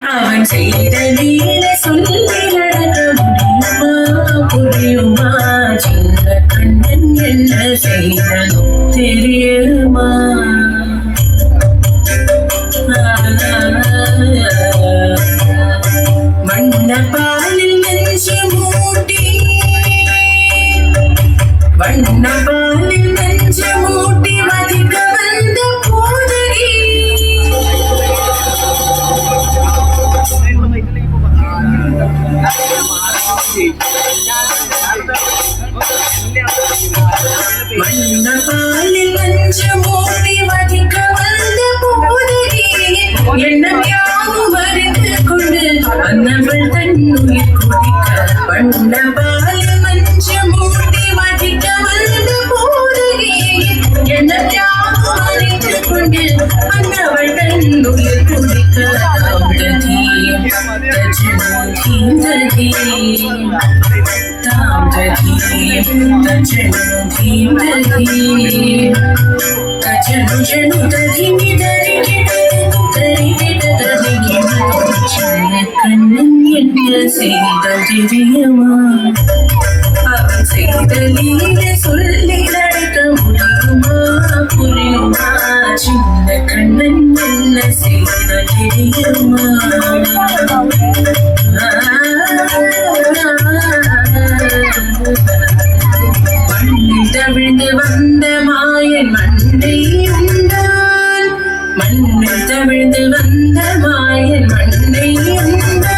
அவன் செய்த லீலை சொல்லி நடக்க முடியுமா புரியுமா சின்ன கண்ணன் என்ன செய்தான் தெரியுமா வண்ண பாலில் நெஞ்சு மூட்டி வண்ண பாலில் நெஞ்சு மூட்டி மதிக்க வந்த போதகி வண்ண பாலில் நெஞ்சு மூட்டி மதிக்க வந்த போதகி எண்ணம் யாவும் மறைந்து கொண்டு வந்தவள் தன்னுயிர் குடிக்க வண்ண பாலில் நெஞ்சு மூட்டி மதிக்க வந்த போதகி எண்ணம் யாவும் மறைந்து கொண்டு வந்தவள் தன்னுயிர் குடிக்க கண்ணன் என்ன செய்தால் தெரியுமா அவன் செய்த லீலை சொல்லி நடக்க முடியுமா புரியுமா சின்ன கண்ணன் என்ன செய்தால் தெரியுமா மண்ணில் தவிழ்ந்து வந்த மாயன் மண்டை உண்டான் மண்ணில் தவிழ்ந்து வந்த மாயன் மண்டை உண்டான்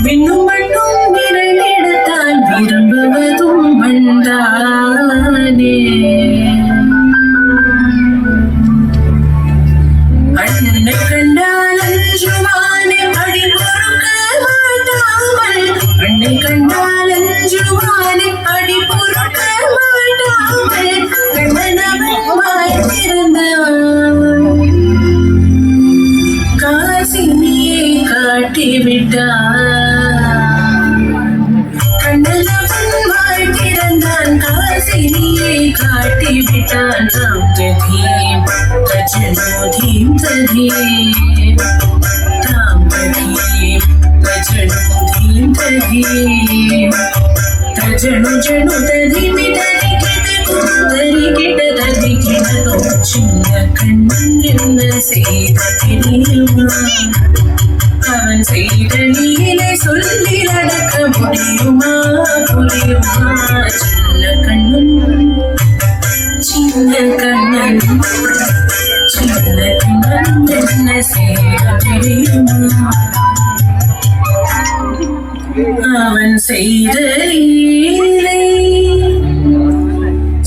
விண்ணும் மண்ணும் நிறைந்திடத்தான் விரும்புவதும் வந்தானே அண்ணனை கண்டால் அஞ்சுவானே அடி பொறுக்க மாட்டாமல் அண்ணனை கண்டால் அஞ்சுவானே அடி பொறுக்க மாட்டாமல் கண்ணனவாய் திறந்தவன் காசினியை காட்டிவிட்டான் கண்ணனவன் வாய் திறந்தான் காசினியை காட்டிவிட்டான் தாம் ததீம் தஜனோதீம் ததீம் தாம் ததீம் தஜனோதீம் ததீம் தஜனு ஜனு ததீமி ததி கிட்ட ததி கிட்ட சின்ன கண்ணன் என்ன செய்த தெரியுமா அவன் செய்த லீலை சொல்லி நடக்க முடியுமா புரியுமா சின்ன கண்ணன் சின்ன கண்ணன் சின்ன கண்ணன் என்ன செய்த தெரியுமா அவன் செய்த லீலை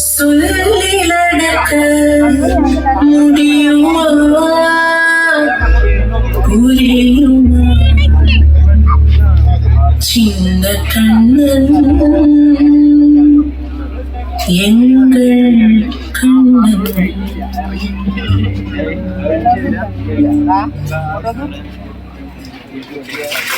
சொல்லி நடக்க முடியுமா புரியுமா சின்ன கண்ணன் எங்கள் கண்ணன்